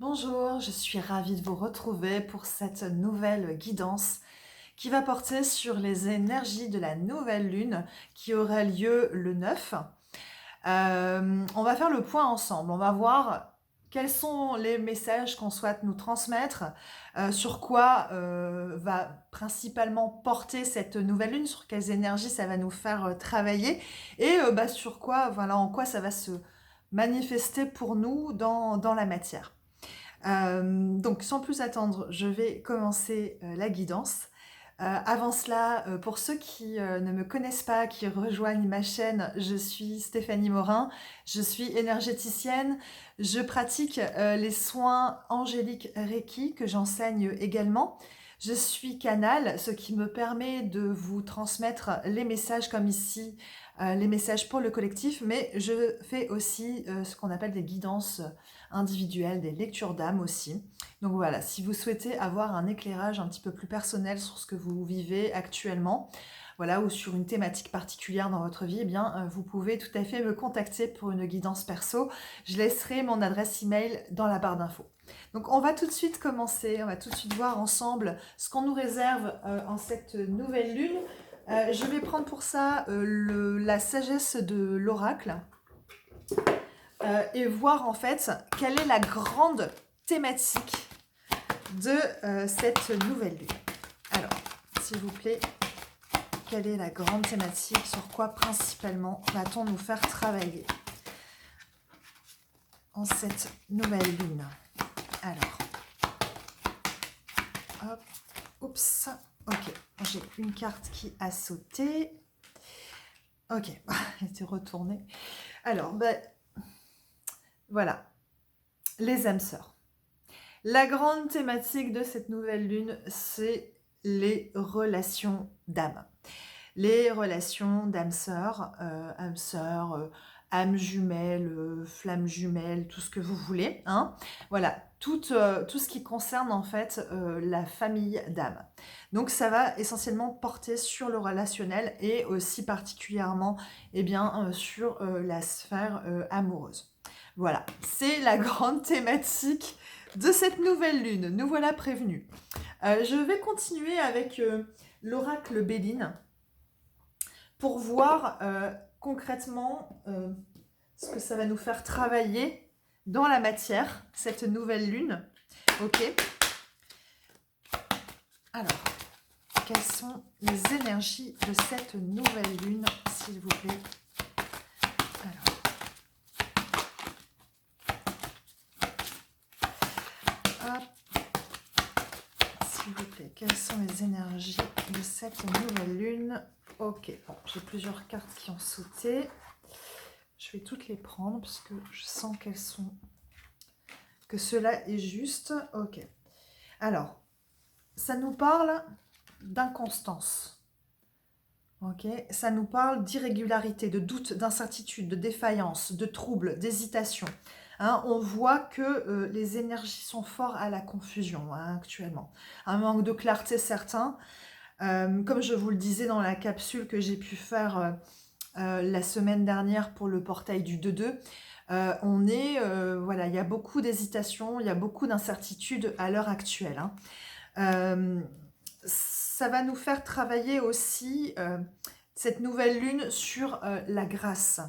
Bonjour, je suis ravie de vous retrouver pour cette nouvelle guidance qui va porter sur les énergies de la nouvelle lune qui aura lieu le 9. On va faire le point ensemble, on va voir quels sont les messages qu'on souhaite nous transmettre, sur quoi va principalement porter cette nouvelle lune, sur quelles énergies ça va nous faire travailler et sur quoi, voilà, en quoi ça va se manifester pour nous dans la matière. Donc sans plus attendre, je vais commencer la guidance. Avant cela, pour ceux qui ne me connaissent pas, qui rejoignent ma chaîne, je suis Stéphanie Morin, je suis énergéticienne, je pratique les soins angéliques Reiki que j'enseigne également. Je suis canal, ce qui me permet de vous transmettre les messages comme ici, les messages pour le collectif, mais je fais aussi ce qu'on appelle des guidances individuelles, des lectures d'âme aussi. Donc voilà, si vous souhaitez avoir un éclairage un petit peu plus personnel sur ce que vous vivez actuellement, voilà, ou sur une thématique particulière dans votre vie, eh bien, vous pouvez tout à fait me contacter pour une guidance perso. Je laisserai mon adresse email dans la barre d'infos. Donc on va tout de suite commencer, on va tout de suite voir ensemble ce qu'on nous réserve en cette nouvelle lune. Je vais prendre pour ça la sagesse de l'oracle et voir en fait quelle est la grande thématique de cette nouvelle lune. Alors, s'il vous plaît, quelle est la grande thématique? Sur quoi principalement va-t-on nous faire travailler en cette nouvelle lune? Alors, hop, oups, ok, j'ai une carte qui a sauté. Ok, elle était retournée. Alors, voilà, les âmes sœurs. La grande thématique de cette nouvelle lune, c'est les relations d'âme. Les relations d'âme-sœur, âme jumelle, flamme jumelle, tout ce que vous voulez. Hein. Voilà, tout ce qui concerne en fait la famille d'âme. Donc ça va essentiellement porter sur le relationnel et aussi particulièrement sur la sphère amoureuse. Voilà, c'est la grande thématique de cette nouvelle lune. Nous voilà prévenus. Je vais continuer avec l'oracle Béline pour voir concrètement ce que ça va nous faire travailler dans la matière, cette nouvelle lune. Ok. Alors, quelles sont les énergies de cette nouvelle lune, s'il vous plaît? Alors, hop. S'il vous plaît, quelles sont les énergies de cette nouvelle lune? Ok, bon, j'ai plusieurs cartes qui ont sauté. Je vais toutes les prendre parce que je sens que cela est juste. Ok. Alors, ça nous parle d'inconstance. Ok. Ça nous parle d'irrégularité, de doute, d'incertitude, de défaillance, de trouble, d'hésitation. Hein, on voit que les énergies sont fortes à la confusion actuellement. Un manque de clarté certain. Comme je vous le disais dans la capsule que j'ai pu faire la semaine dernière pour le portail du 2-2, voilà, il y a beaucoup d'hésitation, il y a beaucoup d'incertitudes à l'heure actuelle. Hein. Ça va nous faire travailler aussi cette nouvelle lune sur la grâce.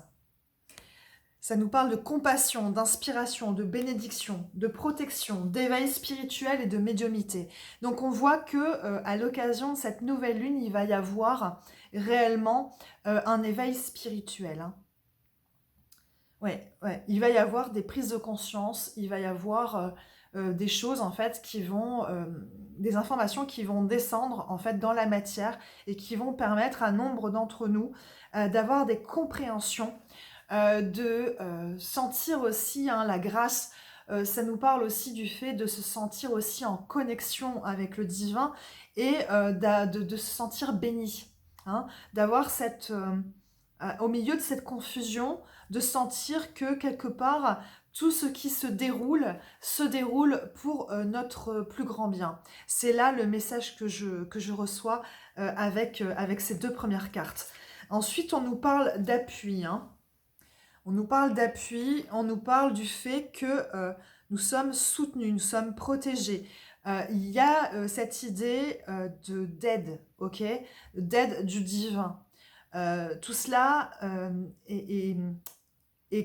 Ça nous parle de compassion, d'inspiration, de bénédiction, de protection, d'éveil spirituel et de médiumnité. Donc on voit que à l'occasion de cette nouvelle lune, il va y avoir réellement un éveil spirituel. Hein. Ouais, il va y avoir des prises de conscience, il va y avoir des choses en fait qui vont, des informations qui vont descendre en fait dans la matière et qui vont permettre à nombre d'entre nous d'avoir des compréhensions de sentir aussi la grâce. Ça nous parle aussi du fait de se sentir aussi en connexion avec le divin et de se sentir béni. Hein, d'avoir au milieu de cette confusion, de sentir que quelque part, tout ce qui se déroule pour notre plus grand bien. C'est là le message que je reçois avec ces deux premières cartes. Ensuite, on nous parle d'appui. Hein. On nous parle d'appui, on nous parle du fait que nous sommes soutenus, nous sommes protégés. Il y a cette idée d'aide, ok? D'aide du divin. Tout cela est,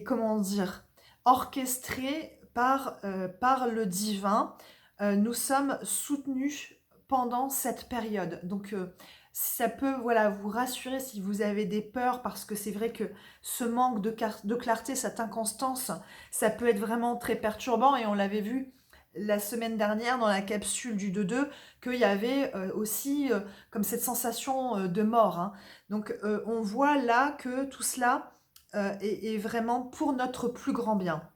comment dire, orchestré par le divin. Nous sommes soutenus pendant cette période. Donc, si ça peut voilà, vous rassurer si vous avez des peurs, parce que c'est vrai que ce manque de clarté, cette inconstance, ça peut être vraiment très perturbant. Et on l'avait vu la semaine dernière dans la capsule du 2-2, qu'il y avait aussi comme cette sensation de mort, hein. Donc, on voit là que tout cela est vraiment pour notre plus grand bien.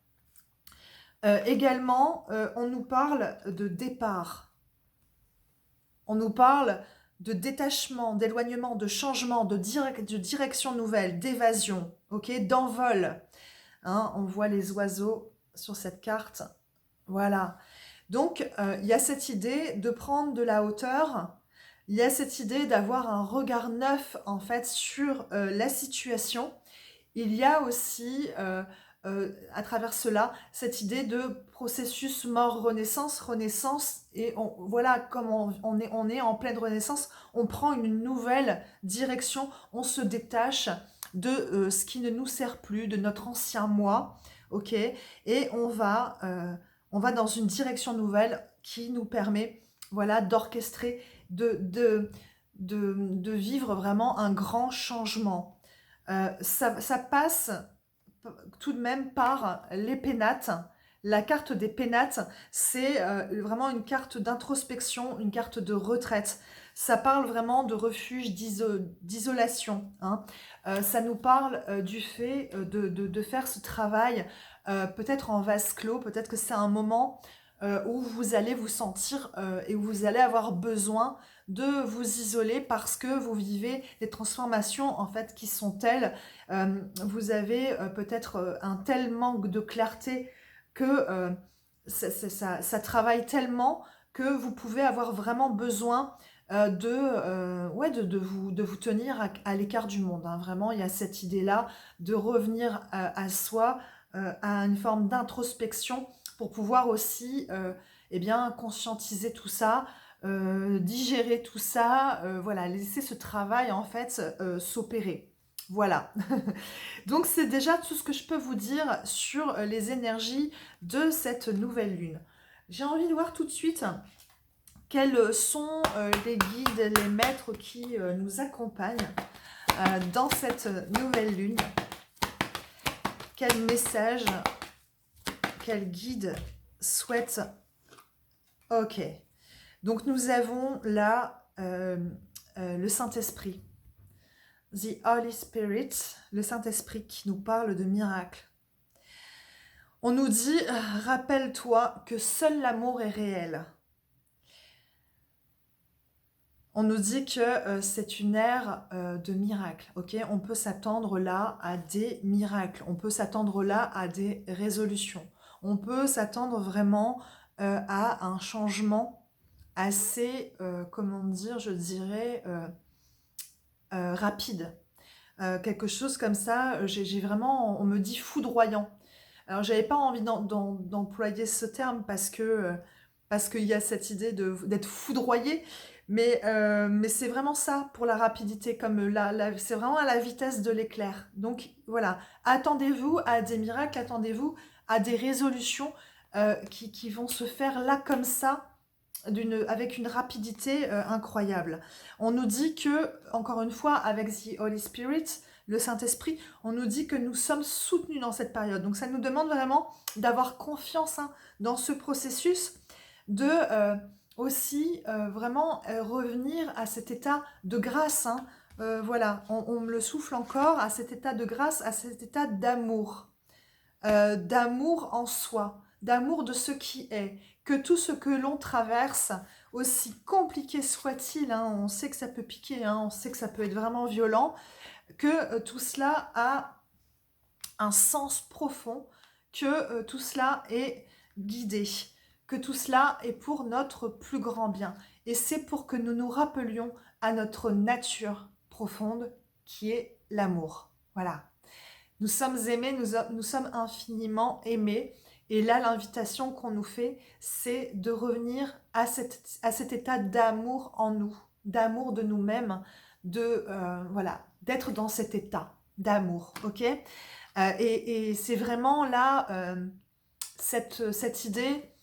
Également, on nous parle de départ. On nous parle de détachement, d'éloignement, de changement, de direction nouvelle, d'évasion, ok, d'envol. Hein, on voit les oiseaux sur cette carte. Voilà. Donc, il y a cette idée de prendre de la hauteur. Il y a cette idée d'avoir un regard neuf, en fait, sur la situation. Il y a aussi, à travers cela, cette idée de processus mort-renaissance, renaissance, et voilà, comme on est en pleine renaissance, on prend une nouvelle direction, on se détache de ce qui ne nous sert plus, de notre ancien moi, ok, et on va dans une direction nouvelle qui nous permet, voilà, d'orchestrer, de vivre vraiment un grand changement. Ça passe tout de même par les pénates. La carte des pénates, c'est vraiment une carte d'introspection, une carte de retraite. Ça parle vraiment de refuge, d'isolation, hein. Ça nous parle du fait de faire ce travail peut-être en vase clos, peut-être que c'est un moment où vous allez vous sentir et où vous allez avoir besoin de vous isoler parce que vous vivez des transformations en fait qui sont telles, vous avez peut-être un tel manque de clarté que ça travaille tellement que vous pouvez avoir vraiment besoin ouais, de vous tenir à l'écart du monde, hein. Vraiment, il y a cette idée-là de revenir à soi, à une forme d'introspection pour pouvoir aussi eh bien, conscientiser tout ça, digérer tout ça, voilà, laisser ce travail en fait s'opérer. Voilà. Donc c'est déjà tout ce que je peux vous dire sur les énergies de cette nouvelle lune. J'ai envie de voir tout de suite quels sont les guides, les maîtres qui nous accompagnent dans cette nouvelle lune. Quel message, quel guide souhaite. Ok. Donc nous avons là le Saint-Esprit. The Holy Spirit, le Saint-Esprit qui nous parle de miracles. On nous dit, rappelle-toi que seul l'amour est réel. On nous dit que c'est une ère de miracles, ok? On peut s'attendre là à des miracles, on peut s'attendre là à des résolutions, on peut s'attendre vraiment à un changement assez, comment dire, je dirais, rapide. Quelque chose comme ça, j'ai vraiment, on me dit foudroyant. Alors j'avais pas envie d'employer ce terme parce qu'il y a cette idée d'être foudroyé, mais c'est vraiment ça pour la rapidité, comme c'est vraiment à la vitesse de l'éclair. Donc voilà, attendez-vous à des miracles, attendez-vous à des résolutions qui vont se faire là comme ça, avec une rapidité incroyable. On nous dit que, encore une fois, avec The Holy Spirit, le Saint-Esprit, on nous dit que nous sommes soutenus dans cette période. Donc ça nous demande vraiment d'avoir confiance, hein, dans ce processus, de aussi vraiment revenir à cet état de grâce, hein. Voilà, on me le souffle encore, à cet état de grâce, à cet état d'amour. D'amour en soi, d'amour de ce qui est, que tout ce que l'on traverse, aussi compliqué soit-il, hein, on sait que ça peut piquer, hein, on sait que ça peut être vraiment violent, que tout cela a un sens profond, que tout cela est guidé, que tout cela est pour notre plus grand bien. Et c'est pour que nous nous rappelions à notre nature profonde qui est l'amour. Voilà. Nous sommes aimés, nous sommes infiniment aimés. Et là, l'invitation qu'on nous fait, c'est de revenir à cet état d'amour en nous, d'amour de nous-mêmes, voilà, d'être dans cet état d'amour, ok? Et c'est vraiment là cette idée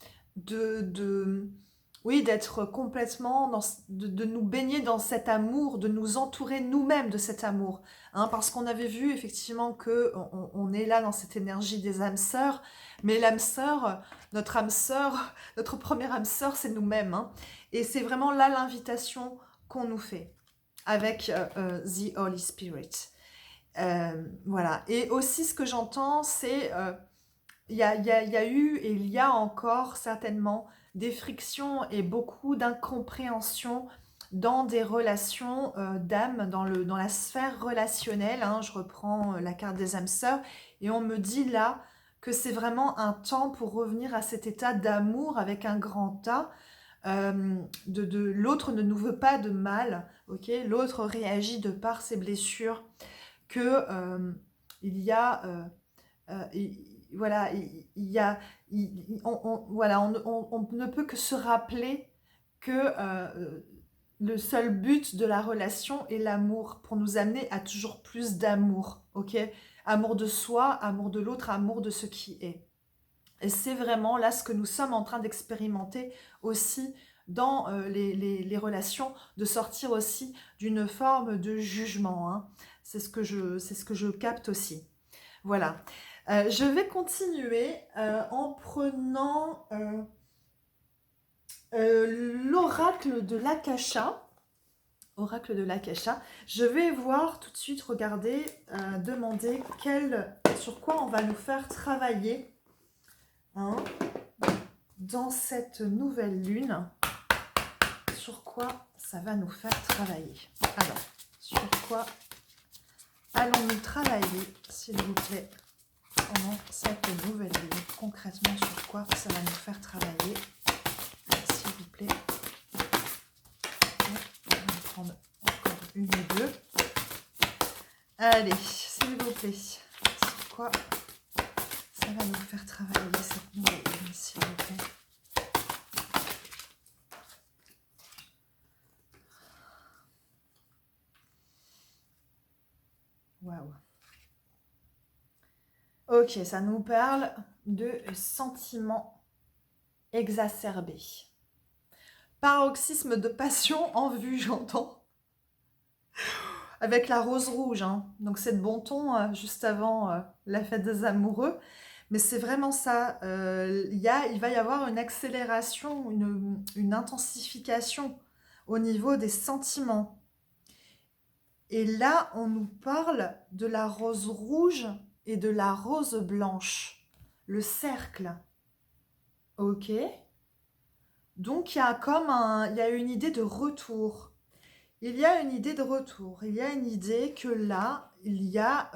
oui, d'être complètement, de nous baigner dans cet amour, de nous entourer nous-mêmes de cet amour. Hein, parce qu'on avait vu effectivement que on est là dans cette énergie des âmes sœurs, mais l'âme sœur, notre âme sœur, notre première âme sœur, c'est nous-mêmes. Hein. Et c'est vraiment là l'invitation qu'on nous fait avec The Holy Spirit. Voilà. Et aussi, ce que j'entends, c'est il y a eu et il y a encore certainement des frictions et beaucoup d'incompréhension dans des relations d'âme, dans la sphère relationnelle. Hein. Je reprends la carte des âmes sœurs et on me dit là que c'est vraiment un temps pour revenir à cet état d'amour avec un grand A. L'autre ne nous veut pas de mal, ok? L'autre réagit de par ses blessures, que il y a voilà, il y a, voilà, on ne peut que se rappeler que le seul but de la relation est l'amour, pour nous amener à toujours plus d'amour, ok? Amour de soi, amour de l'autre, amour de ce qui est. Et c'est vraiment là ce que nous sommes en train d'expérimenter aussi dans les relations, de sortir aussi d'une forme de jugement. Hein. C'est ce que je capte aussi. Voilà. Je vais continuer en prenant l'oracle de l'Akasha. Oracle de l'Akasha. Je vais voir tout de suite, regarder, demander sur quoi on va nous faire travailler hein, dans cette nouvelle lune. Sur quoi ça va nous faire travailler. Alors, sur quoi allons-nous travailler, s'il vous plaît, pendant cette nouvelle lune? Concrètement, sur quoi ça va nous faire travailler, s'il vous plaît? On va prendre encore une ou deux. Allez, s'il vous plaît, sur quoi ça va nous faire travailler cette nouvelle lune, s'il vous plaît? Waouh. Ok, ça nous parle de sentiments exacerbés. Paroxysme de passion en vue, j'entends. Avec la rose rouge, hein. Donc c'est de bon ton, juste avant la fête des amoureux. Mais c'est vraiment ça. Il va y avoir une accélération, une intensification au niveau des sentiments. Et là, on nous parle de la rose rouge et de la rose blanche. Le cercle. Ok. Donc, il y a une idée de retour. Il y a une idée de retour. Il y a une idée que là, il y a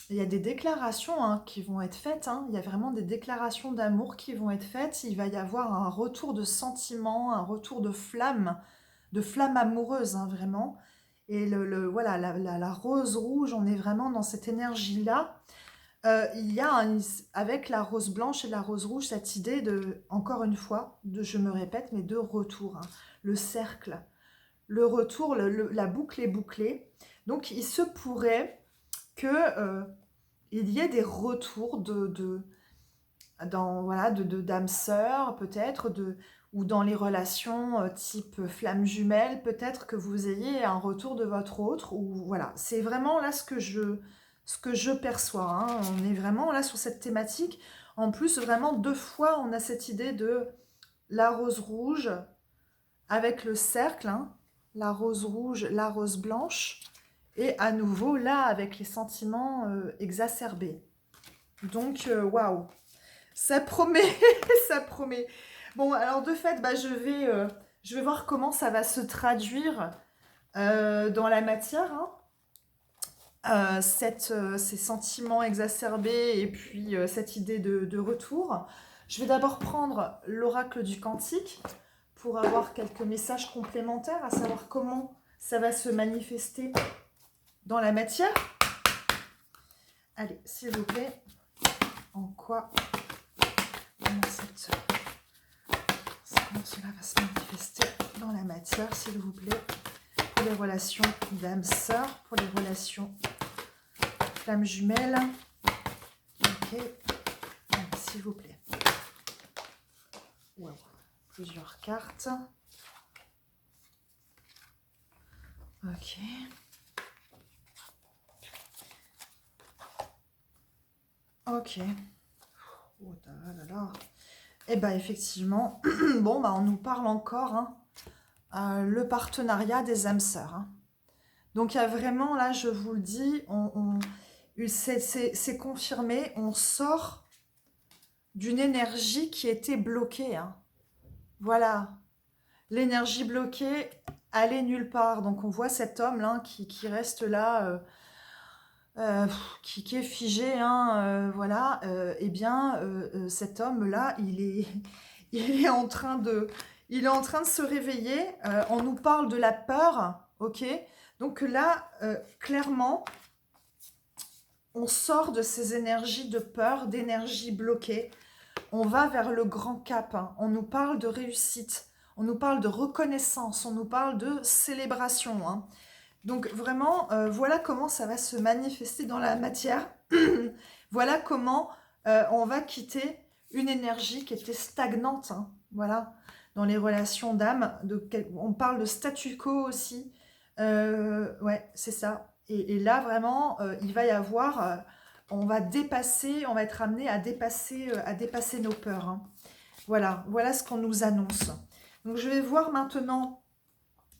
il y a des déclarations hein, qui vont être faites. Hein. Il y a vraiment des déclarations d'amour qui vont être faites. Il va y avoir un retour de sentiment, un retour de flamme amoureuse, hein, vraiment. Et voilà, la rose rouge, on est vraiment dans cette énergie-là. Il y a avec la rose blanche et la rose rouge, cette idée de, encore une fois, je me répète, mais de retour. Hein. Le cercle, le retour, la boucle est bouclée. Donc, il se pourrait que il y ait des retours d'âmes sœurs, peut-être, ou dans les relations type flamme jumelle, peut-être que vous ayez un retour de votre autre, ou voilà. C'est vraiment là ce que je perçois. Hein. On est vraiment là sur cette thématique. En plus, vraiment, 2 fois, on a cette idée de la rose rouge avec le cercle, hein, la rose rouge, la rose blanche, et à nouveau, là, avec les sentiments exacerbés. Donc, waouh, ça promet, ça promet. Bon, alors de fait, bah, je vais voir comment ça va se traduire dans la matière. Hein. Ces sentiments exacerbés et puis cette idée de retour. Je vais d'abord prendre l'oracle du Cantique pour avoir quelques messages complémentaires, à savoir comment ça va se manifester dans la matière. Allez, s'il vous plaît, en quoi comment cela va se manifester dans la matière, s'il vous plaît, pour les relations d'âme-sœur, pour les relations flammes jumelles. Ok, s'il vous plaît. Wow. Plusieurs cartes. Ok. Ok. Oh là là. Et bien effectivement, bon, bah, on nous parle encore, hein, le partenariat des âmes sœurs. Hein. Donc il y a vraiment, là, je vous le dis, c'est confirmé, on sort d'une énergie qui était bloquée. Hein. Voilà, l'énergie bloquée allait nulle part. Donc on voit cet homme là qui reste là, qui est figé. Hein, voilà, eh bien, cet homme là, il est en train de, il est en train de se réveiller. On nous parle de la peur, ok. Donc là, clairement, on sort de ces énergies de peur, d'énergie bloquée. On va vers le grand cap. Hein. On nous parle de réussite. On nous parle de reconnaissance. On nous parle de célébration. Hein. Donc vraiment, voilà comment ça va se manifester dans la matière. Voilà comment on va quitter une énergie qui était stagnante. Hein. Voilà, dans les relations d'âme. On parle de statu quo aussi. Ouais, c'est ça. Et là, vraiment, il va y avoir... on va dépasser, on va être amené à dépasser nos peurs. Hein. Voilà, voilà ce qu'on nous annonce. Donc je vais voir maintenant...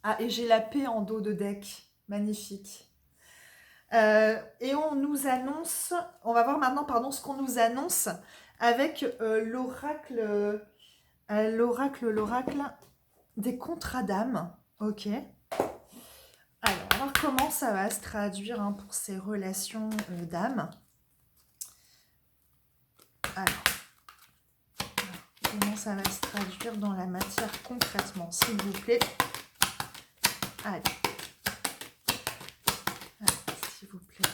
Ah, et j'ai la paix en dos de deck. Magnifique. Et on nous annonce... On va voir maintenant, pardon, ce qu'on nous annonce avec l'oracle des contrats d'âme. Ok. Alors, comment ça va se traduire hein, pour ces relations d'âme? Alors, comment ça va se traduire dans la matière concrètement, s'il vous plaît? Allez. Allez, s'il vous plaît.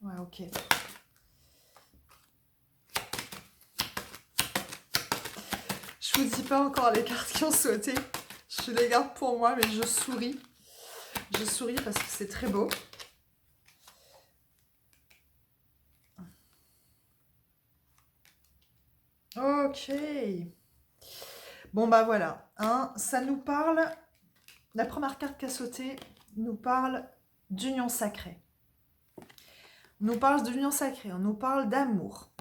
Ouais, ok. Je vous dis pas encore les cartes qui ont sauté. Je les garde pour moi, mais je souris. Je souris parce que c'est très beau. Ok. Bon, bah voilà. Hein, ça nous parle... La première carte qui a sauté nous parle d'union sacrée. On nous parle d'union sacrée. On nous parle d'amour.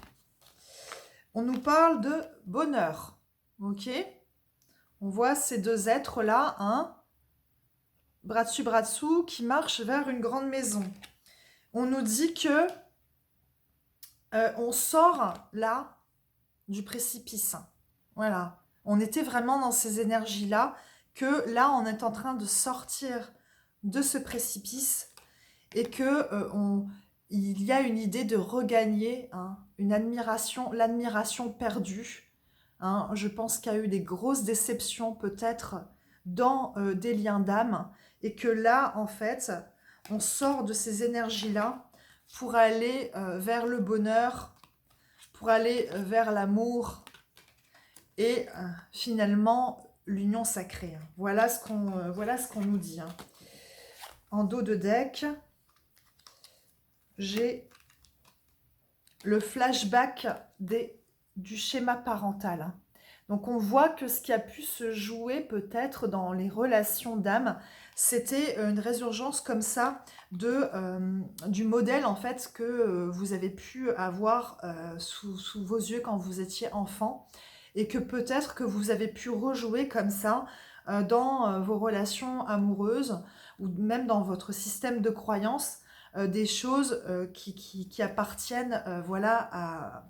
On nous parle de bonheur. Ok. On voit ces deux êtres-là, hein, bras dessus, qui marchent vers une grande maison. On nous dit que on sort là du précipice. Voilà. On était vraiment dans ces énergies-là, que là, on est en train de sortir de ce précipice et que il y a une idée de regagner hein, une admiration, l'admiration perdue. Hein. Je pense qu'il y a eu des grosses déceptions peut-être dans des liens d'âme et que là, en fait, on sort de ces énergies-là pour aller vers le bonheur, pour aller vers l'amour et finalement l'union sacrée. Hein. Voilà ce qu'on nous dit. Hein. En dos de deck, j'ai le flashback du schéma parental. Hein. Donc on voit que ce qui a pu se jouer peut-être dans les relations d'âme, c'était une résurgence comme ça du modèle en fait que vous avez pu avoir sous vos yeux quand vous étiez enfant et que peut-être que vous avez pu rejouer comme ça dans vos relations amoureuses ou même dans votre système de croyances des choses qui appartiennent voilà,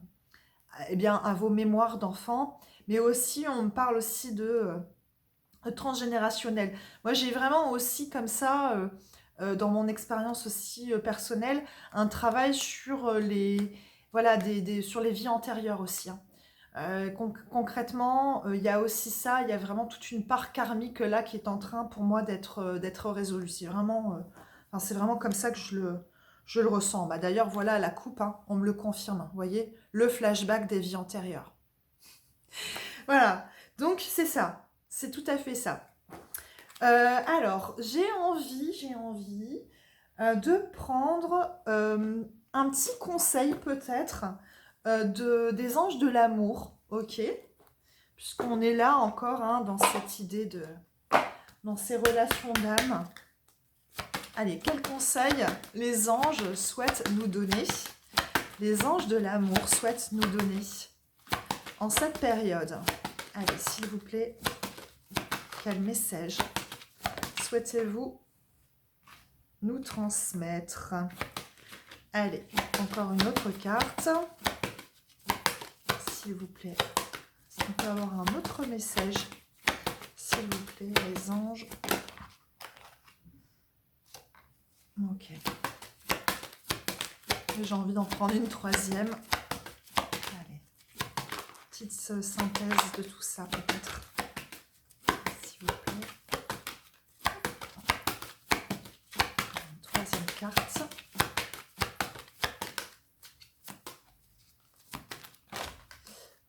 eh bien, à vos mémoires d'enfants. Mais aussi, on me parle aussi de transgénérationnel. Moi, j'ai vraiment aussi comme ça, dans mon expérience aussi personnelle, un travail sur voilà, sur les vies antérieures aussi. Hein. Concrètement, il y a aussi ça, il y a vraiment toute une part karmique là qui est en train pour moi d'être résolue. C'est vraiment Enfin, c'est vraiment comme ça que je le ressens. Bah, d'ailleurs, voilà la coupe, hein, on me le confirme. Vous voyez, le flashback des vies antérieures. Voilà, donc c'est ça. C'est tout à fait ça. Alors, j'ai envie de prendre un petit conseil peut-être des anges de l'amour, ok? Puisqu'on est là encore hein, dans cette idée dans ces relations d'âme. Allez, quel conseil les anges souhaitent nous donner? Les anges de l'amour souhaitent nous donner en cette période. Allez, s'il vous plaît, quel message souhaitez-vous nous transmettre? Allez, encore une autre carte. S'il vous plaît, on peut avoir un autre message. S'il vous plaît, les anges. Ok. J'ai envie d'en prendre une troisième. Allez. Petite synthèse de tout ça, peut-être. S'il vous plaît. Une troisième carte.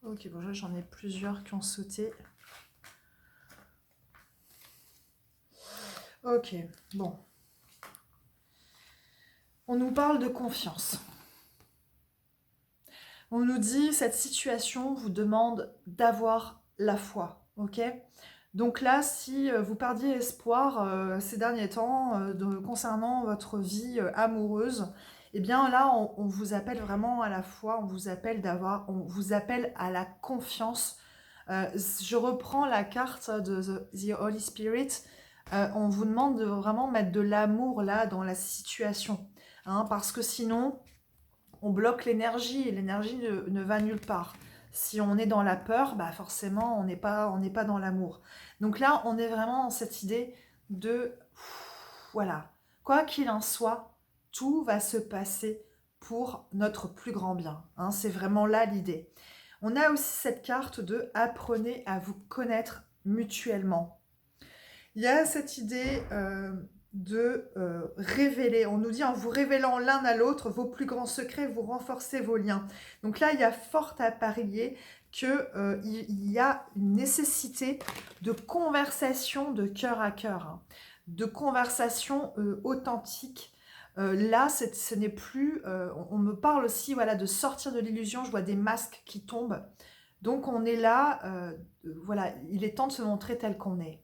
Ok, bon, là, j'en ai plusieurs qui ont sauté. Ok, bon. On nous parle de confiance. On nous dit, cette situation vous demande d'avoir la foi, ok? Donc là, si vous perdiez espoir ces derniers temps concernant votre vie amoureuse, eh bien là, on vous appelle vraiment à la foi, on vous appelle à la confiance. Je reprends la carte de The Holy Spirit. On vous demande de vraiment mettre de l'amour là dans la situation, hein, parce que sinon, on bloque l'énergie et l'énergie ne va nulle part. Si on est dans la peur, bah forcément, on n'est pas dans l'amour. Donc là, on est vraiment dans cette idée de, voilà, quoi qu'il en soit, tout va se passer pour notre plus grand bien. Hein, c'est vraiment là l'idée. On a aussi cette carte de apprenez à vous connaître mutuellement. Il y a cette idée de révéler. On nous dit en vous révélant l'un à l'autre vos plus grands secrets, vous renforcez vos liens. Donc là, il y a fort à parier qu'il y a une nécessité de conversation de cœur à cœur, hein, de conversation authentique. Là, ce n'est plus... on me parle aussi voilà, de sortir de l'illusion, je vois des masques qui tombent. Donc on est là, voilà, il est temps de se montrer tel qu'on est.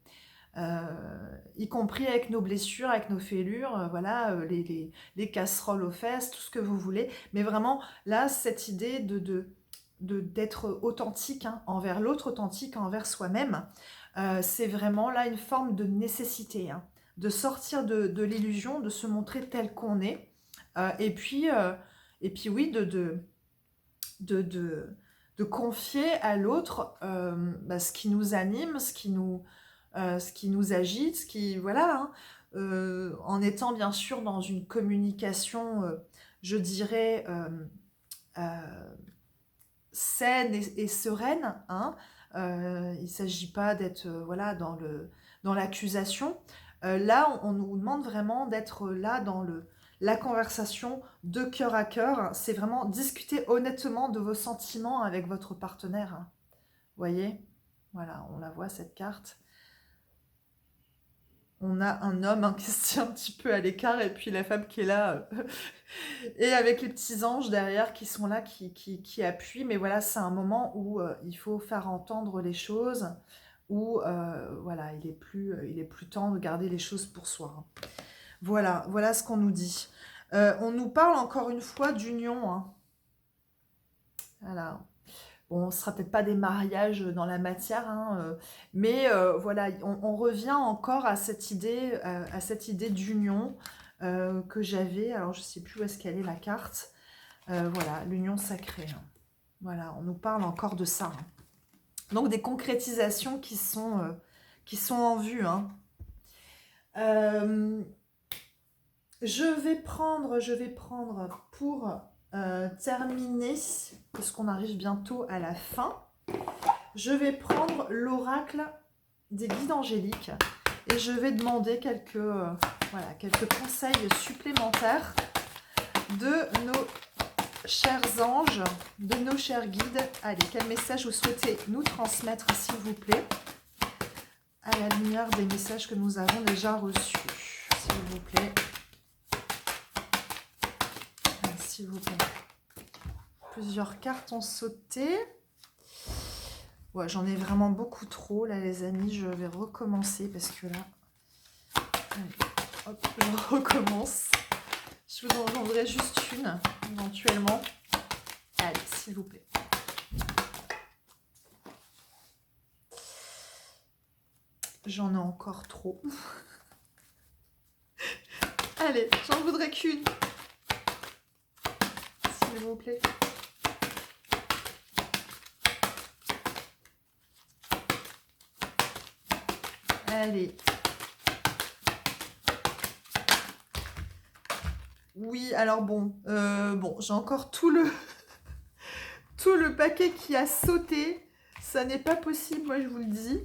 Y compris avec nos blessures, avec nos fêlures, voilà, les casseroles aux fesses, tout ce que vous voulez. Mais vraiment, là, cette idée d'être authentique hein, envers l'autre, authentique envers soi-même, c'est vraiment là une forme de nécessité, hein, de sortir de l'illusion, de se montrer tel qu'on est. Et puis oui, de confier à l'autre ce qui nous anime, ce qui nous agite, voilà, hein, en étant bien sûr dans une communication, je dirais, saine et sereine. Hein, il ne s'agit pas d'être voilà, dans l'accusation. Là, on nous demande vraiment d'être là dans la conversation de cœur à cœur. C'est vraiment discuter honnêtement de vos sentiments avec votre partenaire. Hein. Vous voyez? Voilà, on la voit cette carte. On a un homme hein, qui se tient un petit peu à l'écart et puis la femme qui est là et avec les petits anges derrière qui sont là, qui appuient. Mais voilà, c'est un moment où il faut faire entendre les choses, où voilà, il est plus temps de garder les choses pour soi. Hein. Voilà ce qu'on nous dit. On nous parle encore une fois d'union. Hein. Voilà. Bon, ce sera peut-être pas des mariages dans la matière, hein, mais voilà, on revient encore à cette idée d'union que j'avais. Alors, je sais plus où est-ce qu'elle est la carte. Voilà, l'union sacrée. Hein. Voilà, on nous parle encore de ça. Hein. Donc, des concrétisations qui sont en vue. Hein. Je vais prendre pour terminer, parce qu'on arrive bientôt à la fin, je vais prendre l'oracle des guides angéliques et je vais demander quelques Voilà, quelques conseils supplémentaires de nos chers anges, de nos chers guides. Allez, quel message vous souhaitez nous transmettre, s'il vous plaît, à la lumière des messages que nous avons déjà reçus, s'il vous plaît. S'il vous plaît. Plusieurs cartes ont sauté. Ouais, j'en ai vraiment beaucoup trop, là, les amis. Je vais recommencer parce que là... Allez, hop, je recommence. Je vous en vendrai juste une, éventuellement. Allez, s'il vous plaît. J'en ai encore trop. Allez, j'en voudrais qu'une. S'il vous plaît. Allez. Oui, alors bon, j'ai encore tout le paquet qui a sauté. Ça n'est pas possible, moi je vous le dis.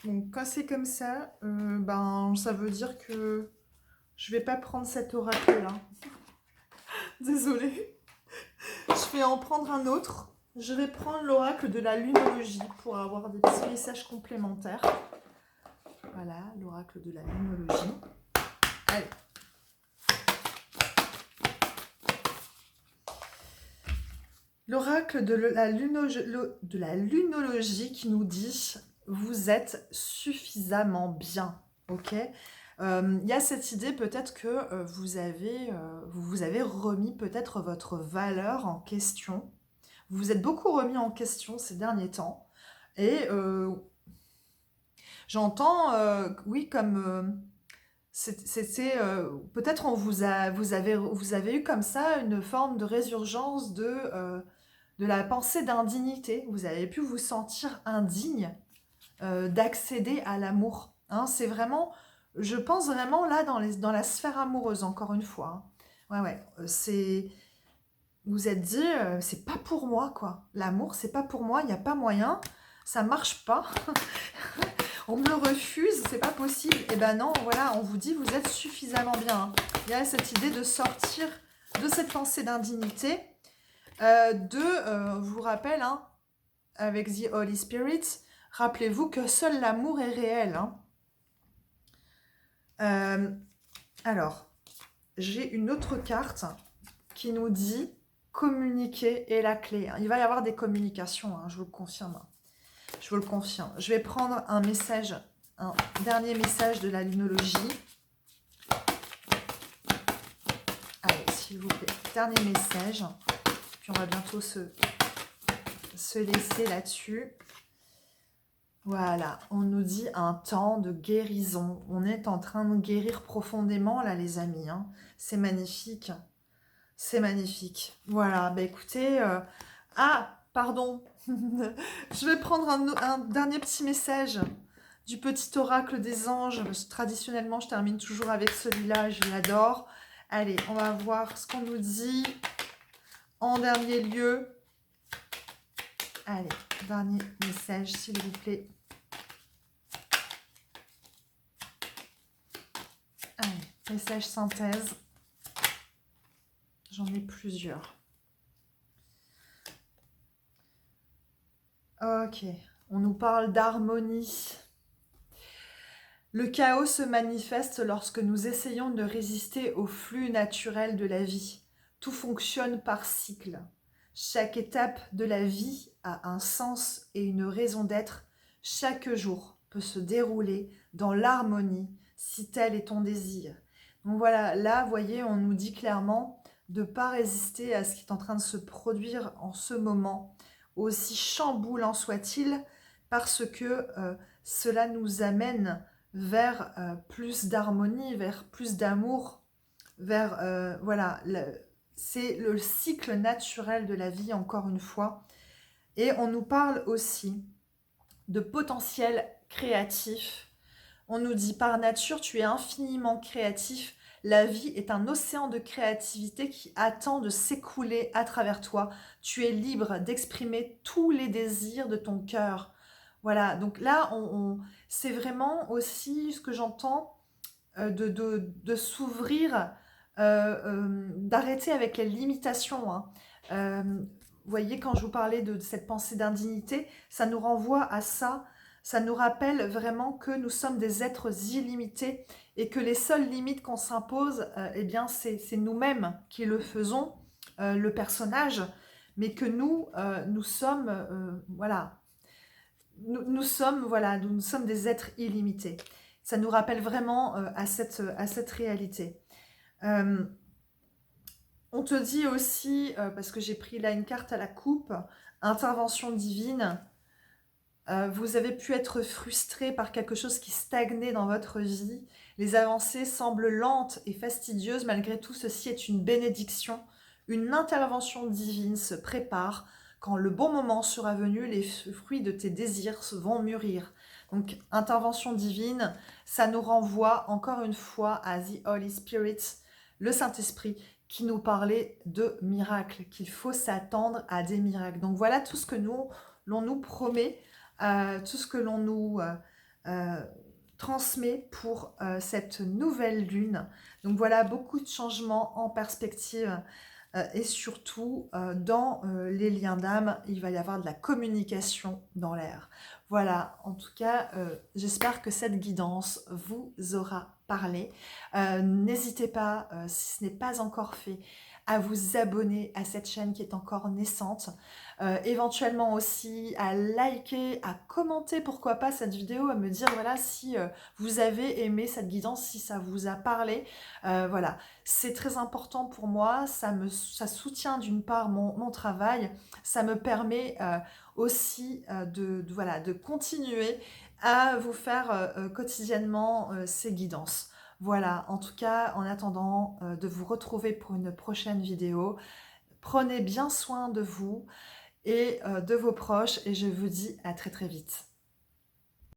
Donc quand c'est comme ça, ça veut dire que je vais pas prendre cet oracle-là. Désolée. Je vais en prendre un autre. Je vais prendre l'oracle de la lunologie pour avoir des petits messages complémentaires. Voilà, l'oracle de la lunologie. Allez. L'oracle de la lunologie qui nous dit « Vous êtes suffisamment bien ». Ok. Il y a cette idée peut-être que vous avez remis peut-être votre valeur en question. Vous vous êtes beaucoup remis en question ces derniers temps. Et j'entends, oui, comme c'était peut-être vous avez eu comme ça une forme de résurgence de la pensée d'indignité. Vous avez pu vous sentir indigne d'accéder à l'amour. Hein, c'est vraiment, je pense vraiment là dans la sphère amoureuse, encore une fois. Hein. Ouais, vous êtes dit, c'est pas pour moi, quoi. L'amour, c'est pas pour moi, il n'y a pas moyen, ça marche pas. On me le refuse, c'est pas possible. Et ben non, voilà, on vous dit, vous êtes suffisamment bien. Hein. Il y a cette idée de sortir de cette pensée d'indignité, je vous rappelle, hein, avec The Holy Spirit, rappelez-vous que seul l'amour est réel. Hein. Alors, j'ai une autre carte qui nous dit communiquer est la clé. Il va y avoir des communications, hein, je vous le confirme. Je vous le confirme. Je vais prendre un dernier message de la lunologie. Allez, s'il vous plaît, dernier message. Puis on va bientôt se laisser là-dessus. Voilà, on nous dit un temps de guérison. On est en train de guérir profondément, là, les amis. Hein. C'est magnifique. C'est magnifique. Voilà, bah écoutez... Ah, pardon. Je vais prendre un dernier petit message du petit oracle des anges. Traditionnellement, je termine toujours avec celui-là. Je l'adore. Allez, on va voir ce qu'on nous dit en dernier lieu. Allez, dernier message, s'il vous plaît. Allez, message synthèse. J'en ai plusieurs. Ok, on nous parle d'harmonie. Le chaos se manifeste lorsque nous essayons de résister au flux naturel de la vie. Tout fonctionne par cycle. Chaque étape de la vie a un sens et une raison d'être. Chaque jour peut se dérouler dans l'harmonie si tel est ton désir. Donc voilà, là, vous voyez, on nous dit clairement de ne pas résister à ce qui est en train de se produire en ce moment, aussi chamboulant soit-il, parce que cela nous amène vers plus d'harmonie, vers plus d'amour, vers, voilà, c'est le cycle naturel de la vie, encore une fois. Et on nous parle aussi de potentiel créatif. On nous dit, par nature, tu es infiniment créatif. La vie est un océan de créativité qui attend de s'écouler à travers toi. Tu es libre d'exprimer tous les désirs de ton cœur. Voilà, donc là, c'est vraiment aussi ce que j'entends, de s'ouvrir, d'arrêter avec les limitations, hein. Vous voyez, quand je vous parlais de cette pensée d'indignité, ça nous renvoie à ça. Ça nous rappelle vraiment que nous sommes des êtres illimités et que les seules limites qu'on s'impose, eh bien, c'est nous-mêmes qui le faisons, le personnage, mais que nous, nous sommes, voilà, nous sommes des êtres illimités. Ça nous rappelle vraiment à cette réalité. Euh, on te dit aussi, parce que j'ai pris là une carte à la coupe, intervention divine. Vous avez pu être frustré par quelque chose qui stagnait dans votre vie. Les avancées semblent lentes et fastidieuses. Malgré tout, ceci est une bénédiction. Une intervention divine se prépare. Quand le bon moment sera venu, les fruits de tes désirs vont mûrir. Donc, intervention divine, ça nous renvoie encore une fois à The Holy Spirit, le Saint-Esprit, qui nous parlait de miracles, qu'il faut s'attendre à des miracles. Donc voilà tout ce que l'on nous promet, tout ce que l'on nous euh, transmet pour cette nouvelle lune. Donc voilà, beaucoup de changements en perspective et surtout dans les liens d'âme, il va y avoir de la communication dans l'air. Voilà, en tout cas, j'espère que cette guidance vous aura parlé. N'hésitez pas, si ce n'est pas encore fait, à vous abonner à cette chaîne qui est encore naissante. Éventuellement aussi à liker, à commenter, pourquoi pas, cette vidéo, à me dire voilà si vous avez aimé cette guidance, si ça vous a parlé. Voilà, c'est très important pour moi, ça soutient d'une part mon travail, ça me permet aussi voilà, de continuer à vous faire quotidiennement ces guidances. Voilà, en tout cas, en attendant de vous retrouver pour une prochaine vidéo, prenez bien soin de vous et de vos proches et je vous dis à très très vite.